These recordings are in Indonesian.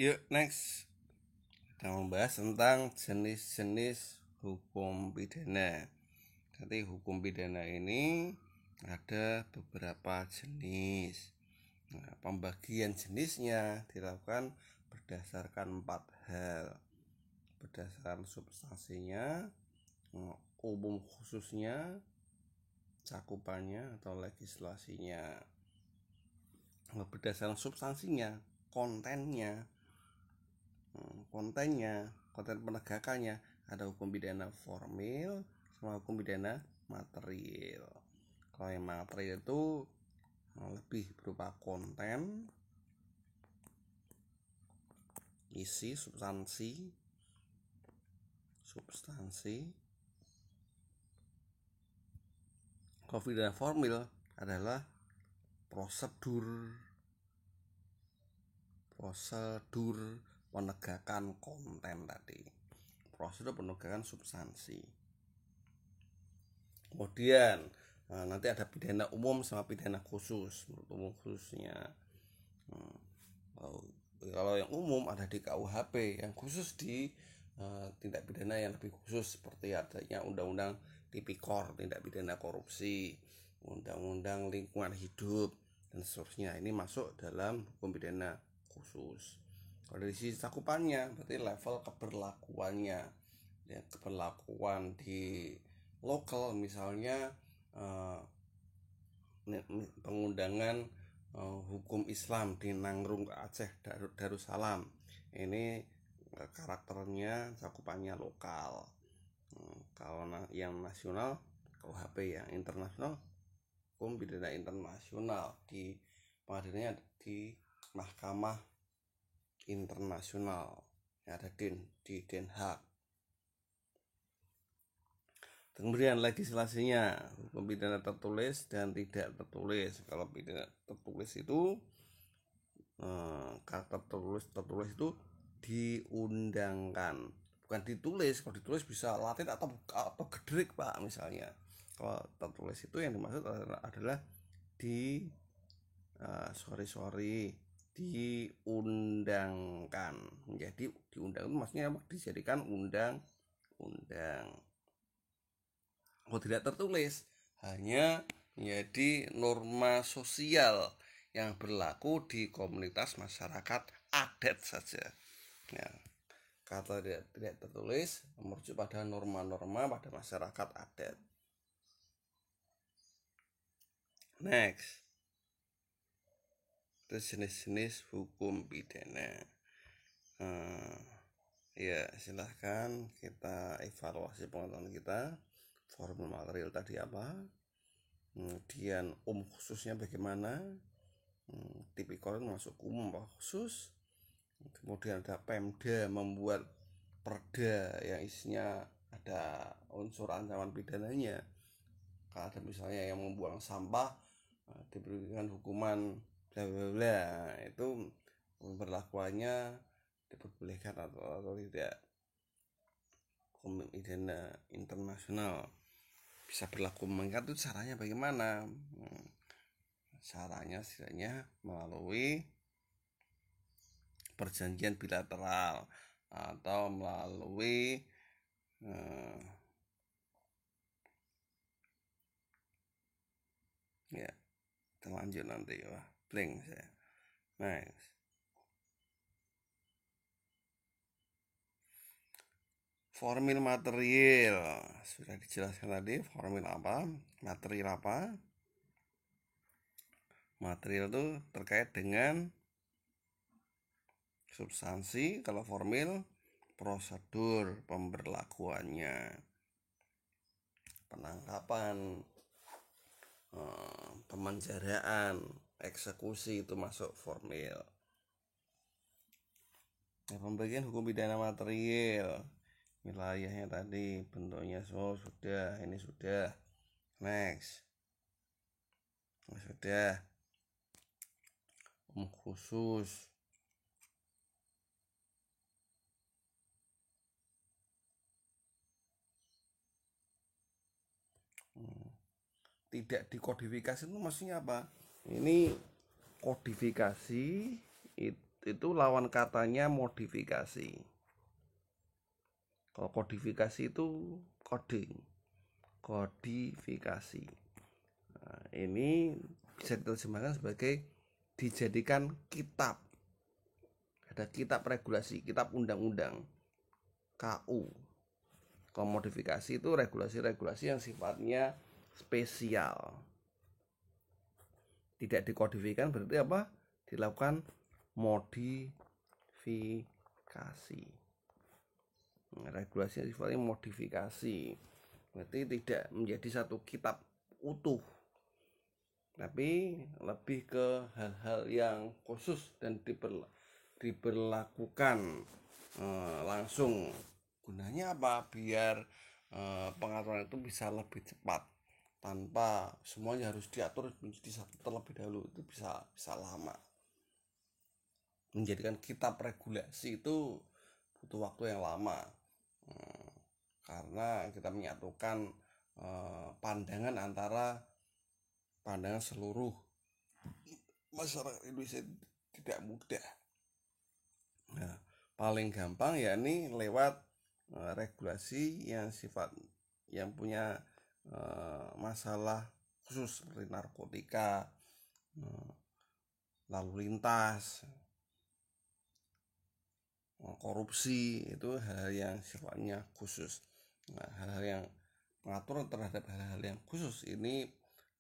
Yuk, next kita membahas tentang jenis-jenis hukum pidana. Jadi hukum pidana ini ada beberapa jenis. Nah, pembagian jenisnya dilakukan berdasarkan 4 hal. Berdasarkan substansinya, umum khususnya, cakupannya atau legislasinya. Berdasarkan substansinya, konten penegakannya ada hukum pidana formil sama hukum pidana material. Kalau yang material itu lebih berupa konten, isi, substansi. Kalau pidana formil adalah prosedur penegakan konten tadi, prosedur penegakan substansi. Kemudian nanti ada pidana umum sama pidana khusus. Menurut umum khususnya, kalau yang umum ada di KUHP, yang khusus di tindak pidana yang lebih khusus seperti adanya undang-undang tipikor, tindak pidana korupsi, undang-undang lingkungan hidup dan seterusnya. Ini masuk dalam hukum pidana khusus. Kalau dari sisi cakupannya berarti level keberlakuannya, ya, keberlakuan di lokal misalnya pengundangan hukum Islam di Nangrung Aceh Darussalam. Ini karakternya cakupannya lokal. Kalau yang nasional KUHP, yang internasional hukum pidana internasional di pengadilannya di Mahkamah Internasional yang ada di Den Haag. Kemudian legislasinya, hukum pidana tertulis dan tidak tertulis. Kalau pidana tertulis itu karakter tertulis itu diundangkan, bukan ditulis. Kalau ditulis bisa latin atau gedrik, Pak, misalnya. Kalau tertulis itu yang dimaksud adalah diundangkan. Jadi diundang itu maksudnya dijadikan undang-undang. Kalau tidak tertulis hanya menjadi norma sosial yang berlaku di komunitas masyarakat adat saja. Ya, kata tidak tertulis merujuk pada norma-norma pada masyarakat adat. Next, itu jenis-jenis hukum pidana. Ya, silahkan kita evaluasi pengetahuan kita. Formil material tadi apa, kemudian khususnya bagaimana, tipikor masuk umum apa khusus. Kemudian ada Pemda membuat perda yang isinya ada unsur ancaman pidananya. Kalau ada misalnya yang membuang sampah diberikan hukuman bla bla bla, itu pemberlakuannya diperbolehkan atau tidak. Hukum pidana internasional bisa berlaku mengikat itu caranya bagaimana? Caranya setidaknya melalui perjanjian bilateral atau melalui ya, kita lanjut nanti. Wah, blank saya. Next. Formil material sudah dijelaskan tadi. Formil apa, material apa. Material itu terkait dengan substansi. Kalau formil, prosedur pemberlakuannya, penangkapan, pemenjaraan, eksekusi, itu masuk formil. Pembagian hukum pidana material, wilayahnya tadi, bentuknya sudah, ini sudah. Next, sudah. Khusus, tidak dikodifikasi itu maksudnya apa? Ini kodifikasi itu lawan katanya modifikasi. Kalau kodifikasi itu coding, kodifikasi. Nah, ini bisa diterjemahkan sebagai dijadikan kitab. Ada kitab regulasi, kitab undang-undang, KU. Kalau modifikasi itu regulasi-regulasi yang sifatnya spesial. Tidak dikodifikasikan berarti apa? Dilakukan modifikasi. Regulasi yang sifatnya modifikasi berarti tidak menjadi satu kitab utuh, tapi lebih ke hal-hal yang khusus dan diberlakukan langsung. Gunanya apa? Biar pengaturan itu bisa lebih cepat tanpa semuanya harus diatur menjadi satu terlebih dahulu. Itu bisa lama. Menjadikan kitab regulasi itu butuh waktu yang lama, karena kita menyatukan pandangan antara pandangan seluruh masyarakat Indonesia tidak mudah. Nah, paling gampang ya ini lewat regulasi yang punya masalah khusus seperti narkotika, lalu lintas, korupsi, itu hal-hal yang sifatnya khusus. Nah, hal-hal yang pengaturan terhadap hal-hal yang khusus ini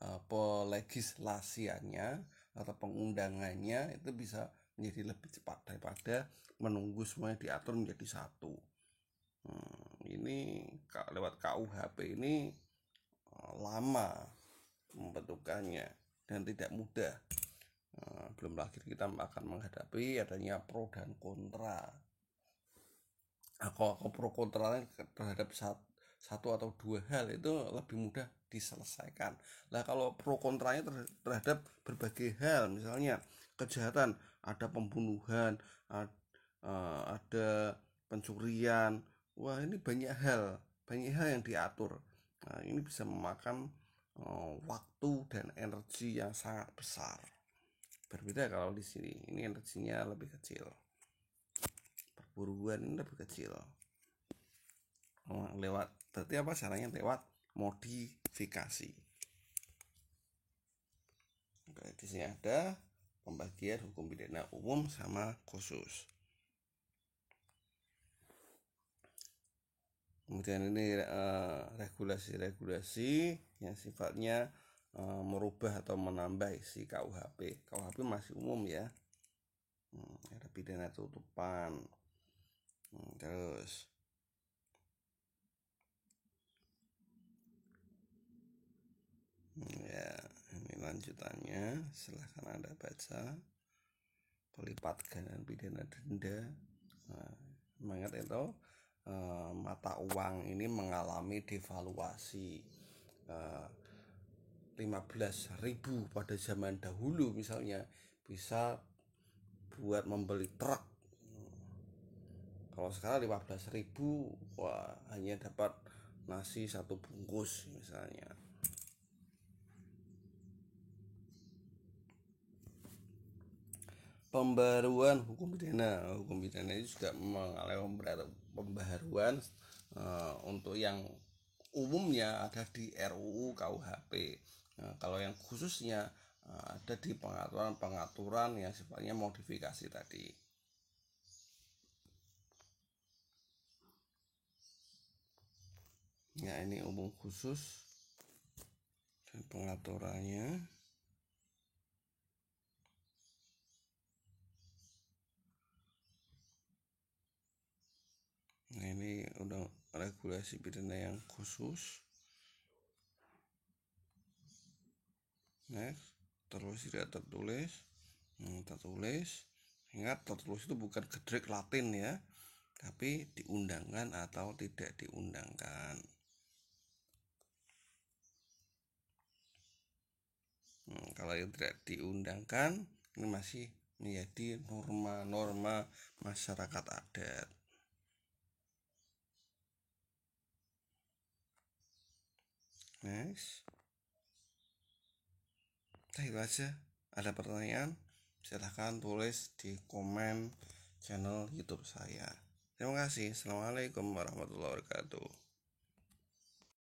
pelegislasiannya atau pengundangannya itu bisa menjadi lebih cepat daripada menunggu semuanya diatur menjadi satu. Ini lewat KUHP ini lama pembentukannya dan tidak mudah. Belum lagi kita akan menghadapi adanya pro dan kontra. Kalau pro kontra terhadap satu atau dua hal itu lebih mudah diselesaikan. Nah, kalau pro kontranya terhadap berbagai hal, misalnya kejahatan, ada pembunuhan, ada pencurian, wah ini banyak hal yang diatur. Nah, ini bisa memakan waktu dan energi yang sangat besar. Berbeda kalau di sini, ini energinya lebih kecil. Perburuan ini lebih kecil. Lewat berarti apa caranya? Lewat modifikasi. Oke, di sini ada pembagian hukum pidana umum sama khusus. Kemudian ini regulasi-regulasi yang sifatnya merubah atau menambah isi KUHP. KUHP masih umum ya. Ada pidana tutupan. Terus ya, ini lanjutannya, silahkan Anda baca. Pelipat gandaan pidana denda. Mengingat itu mata uang ini mengalami devaluasi. 15.000 pada zaman dahulu misalnya bisa buat membeli truk. Kalau sekarang 15.000, wah hanya dapat nasi satu bungkus misalnya. Pembaruan hukum pidana itu juga mengalami pembaharuan untuk yang umumnya ada di RUU KUHP. Nah, kalau yang khususnya ada di pengaturan yang sifatnya modifikasi tadi. Ya, ini umum khusus dan pengaturannya. Nah, ini udah regulasi pidana yang khusus. Next, terus tidak tertulis. Tertulis. Ingat, tertulis itu bukan gedrek Latin ya, tapi diundangkan atau tidak diundangkan. Kalau yang tidak diundangkan ini masih menjadi norma-norma masyarakat adat. Next. Itu aja. Ada pertanyaan? silahkan tulis di komen channel YouTube saya. Terima kasih. Assalamualaikum warahmatullahi wabarakatuh.